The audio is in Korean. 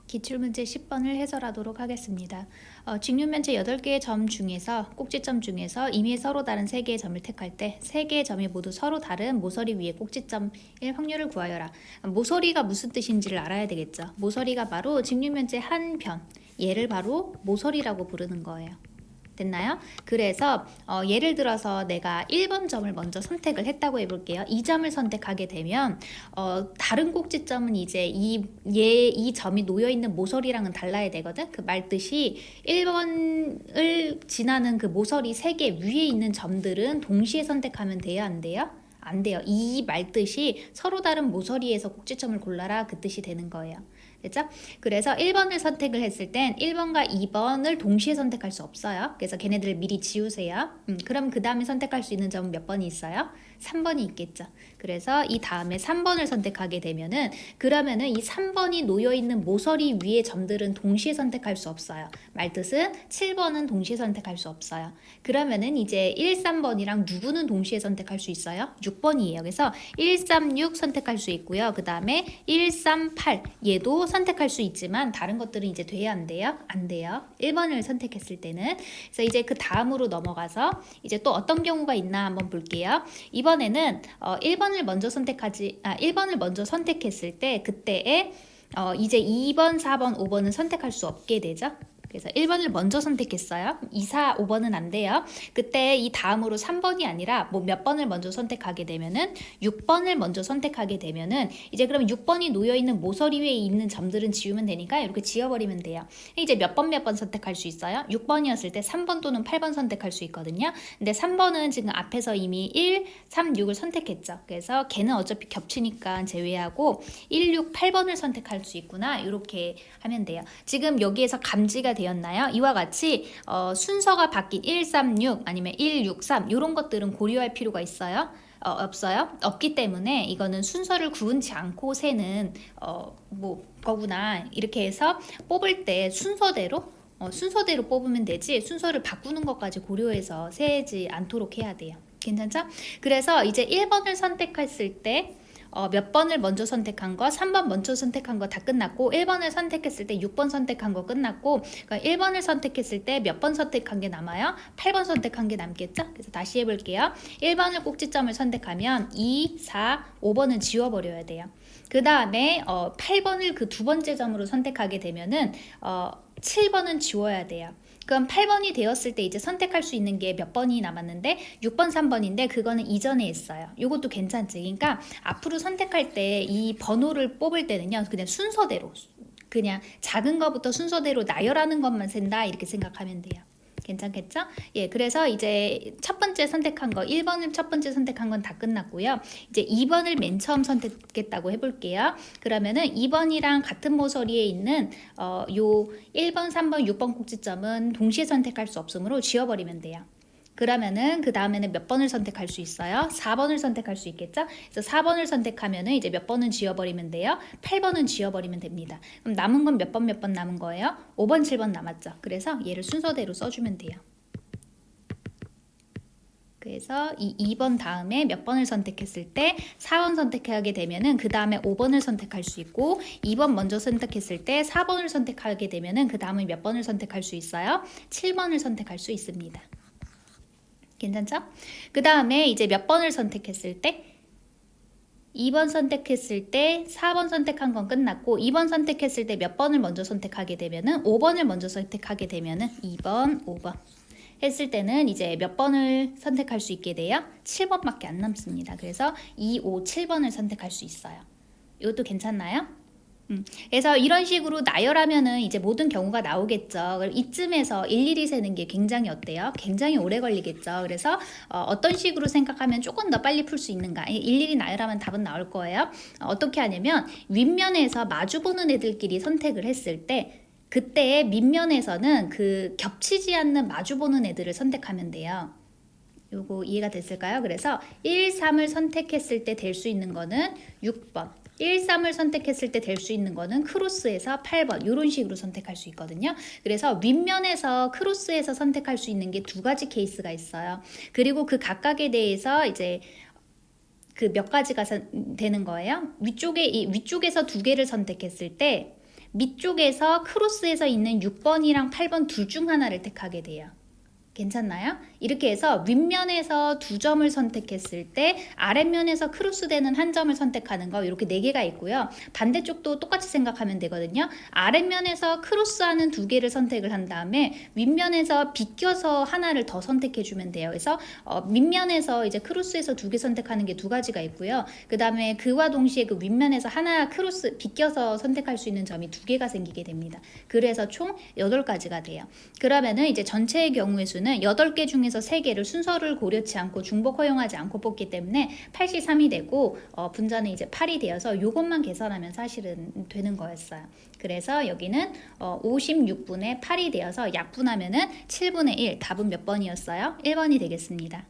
기출문제 10번을 해설하도록 하겠습니다. 직육면체 8개의 점 중에서 꼭지점 중에서 임의의 서로 다른 3개의 점을 택할 때 3개의 점이 모두 서로 다른 모서리 위의 꼭지점일 확률을 구하여라. 모서리가 무슨 뜻인지를 알아야 되겠죠. 모서리가 바로 직육면체 한 변, 얘를 바로 모서리라고 부르는 거예요. 됐나요? 그래서 예를 들어서 내가 1번 점을 먼저 선택을 했다고 해볼게요. 이 점을 선택하게 되면 다른 꼭지점은 이제 이 점이 놓여있는 모서리랑은 달라야 되거든. 그 말뜻이 1번을 지나는 그 모서리 3개 위에 있는 점들은 동시에 선택하면 돼요? 안 돼요? 안 돼요. 이 말뜻이 서로 다른 모서리에서 꼭지점을 골라라, 그 뜻이 되는 거예요. 됐죠? 그래서 1번을 선택을 했을 땐 1번과 2번을 동시에 선택할 수 없어요. 그래서 걔네들을 미리 지우세요. 그럼 그 다음에 선택할 수 있는 점은 몇 번이 있어요? 3번이 있겠죠. 그래서 이 다음에 3번을 선택하게 되면은, 그러면은 이 3번이 놓여있는 모서리 위의 점들은 동시에 선택할 수 없어요. 말뜻은 7번은 동시에 선택할 수 없어요. 그러면은 이제 1, 3번이랑 누구는 동시에 선택할 수 있어요? 6번이에요. 그래서 1, 3, 6 선택할 수 있고요. 그 다음에 1, 3, 8 얘도 선택할 수 있지만 다른 것들은 이제 돼야 안 돼요? 안 돼요. 1번을 선택했을 때는. 그래서 이제 그 다음으로 넘어가서 이제 또 어떤 경우가 있나 한번 볼게요. 이번에는 1번을 먼저 선택했을 때 그때에 이제 2번, 4번, 5번은 선택할 수 없게 되죠. 그래서 1번을 먼저 선택했어요. 2, 4, 5번은 안 돼요. 그때 이 다음으로 3번이 아니라 뭐 몇 번을 먼저 선택하게 되면은 6번을 먼저 선택하게 되면은 이제 그럼 6번이 놓여있는 모서리 위에 있는 점들은 지우면 되니까 이렇게 지워버리면 돼요. 이제 몇 번 선택할 수 있어요? 6번이었을 때 3번 또는 8번 선택할 수 있거든요. 근데 3번은 지금 앞에서 이미 1, 3, 6을 선택했죠. 그래서 걔는 어차피 겹치니까 제외하고 1, 6, 8번을 선택할 수 있구나. 이렇게 하면 돼요. 지금 여기에서 감지가 되었나요? 이와 같이 순서가 바뀐 1, 3, 6 아니면 1, 6, 3 이런 것들은 고려할 필요가 있어요? 없어요? 없기 때문에 이거는 순서를 구분치 않고 세는 거구나. 이렇게 해서 뽑을 때 순서대로 뽑으면 되지 순서를 바꾸는 것까지 고려해서 세지 않도록 해야 돼요. 괜찮죠? 그래서 이제 1번을 선택했을 때 몇 번을 먼저 선택한 거, 3번 먼저 선택한 거 다 끝났고 1번을 선택했을 때 6번 선택한 거 끝났고, 그러니까 1번을 선택했을 때 몇 번 선택한 게 남아요? 8번 선택한 게 남겠죠? 그래서 다시 해볼게요. 1번을 꼭지점을 선택하면 2, 4, 5번은 지워버려야 돼요. 그 다음에 8번을 그 두 번째 점으로 선택하게 되면은 7번은 지워야 돼요. 그럼 8번이 되었을 때 이제 선택할 수 있는 게 몇 번이 남았는데 6번, 3번인데 그거는 이전에 했어요. 이것도 괜찮지. 그러니까 앞으로 선택할 때 이 번호를 뽑을 때는요. 그냥 순서대로 그냥 작은 거부터 순서대로 나열하는 것만 센다 이렇게 생각하면 돼요. 괜찮겠죠? 예, 그래서 이제 첫 번째 선택한 거 1번을 첫 번째 선택한 건 다 끝났고요. 이제 2번을 맨 처음 선택했다고 해볼게요. 그러면은 2번이랑 같은 모서리에 있는 요 1번, 3번, 6번 꼭지점은 동시에 선택할 수 없으므로 지워버리면 돼요. 그러면은 그 다음에는 몇 번을 선택할 수 있어요? 4번을 선택할 수 있겠죠? 그래서 4번을 선택하면은 이제 몇 번은 지워버리면 돼요? 8번은 지워버리면 됩니다. 그럼 남은 건 몇 번 남은 거예요? 5번, 7번 남았죠. 그래서 얘를 순서대로 써주면 돼요. 그래서 이 2번 다음에 몇 번을 선택했을 때 4번 선택하게 되면은 그 다음에 5번을 선택할 수 있고, 2번 먼저 선택했을 때 4번을 선택하게 되면은 그 다음에 몇 번을 선택할 수 있어요? 7번을 선택할 수 있습니다. 괜찮죠? 그 다음에 이제 몇 번을 선택했을 때 2번 선택했을 때 4번 선택한 건 끝났고, 2번 선택했을 때 몇 번을 먼저 선택하게 되면은 5번을 먼저 선택하게 되면은 2번, 5번 했을 때는 이제 몇 번을 선택할 수 있게 돼요? 7번밖에 안 남습니다. 그래서 2, 5, 7번을 선택할 수 있어요. 이것도 괜찮나요? 그래서 이런 식으로 나열하면은 이제 모든 경우가 나오겠죠. 이쯤에서 일일이 세는 게 굉장히 어때요? 굉장히 오래 걸리겠죠. 그래서 어떤 식으로 생각하면 조금 더 빨리 풀 수 있는가? 일일이 나열하면 답은 나올 거예요. 어떻게 하냐면 윗면에서 마주보는 애들끼리 선택을 했을 때 그때 밑면에서는 그 겹치지 않는 마주보는 애들을 선택하면 돼요. 요거 이해가 됐을까요? 그래서 1, 3을 선택했을 때 될 수 있는 거는 6번. 1, 3을 선택했을 때 될 수 있는 거는 크로스에서 8번 이런 식으로 선택할 수 있거든요. 그래서 윗면에서 크로스에서 선택할 수 있는 게 두 가지 케이스가 있어요. 그리고 그 각각에 대해서 이제 그 몇 가지가 되는 거예요. 위쪽에서 두 개를 선택했을 때 밑쪽에서 크로스해서 있는 6번이랑 8번 둘 중 하나를 택하게 돼요. 괜찮나요? 이렇게 해서 윗면에서 2점을 선택했을 때 아랫면에서 크로스되는 한 점을 선택하는 거 이렇게 4개가 있고요. 반대쪽도 똑같이 생각하면 되거든요. 아랫면에서 크로스하는 2개를 선택을 한 다음에 윗면에서 비껴서 하나를 더 선택해 주면 돼요. 그래서 밑면에서 이제 크로스해서 2개 선택하는 게 2가지가 있고요. 그 다음에 그와 동시에 그 윗면에서 하나 크로스 비껴서 선택할 수 있는 점이 2개가 생기게 됩니다. 그래서 총 8가지가 돼요. 그러면은 이제 전체의 경우의 수는 8개 중에서 3개를 순서를 고려치 않고 중복 허용하지 않고 뽑기 때문에 83이 되고 분자는 이제 8이 되어서 이것만 계산하면 사실은 되는 거였어요. 그래서 여기는 56분의 8이 되어서 약분하면은 7분의 1, 답은 몇 번이었어요? 1번이 되겠습니다.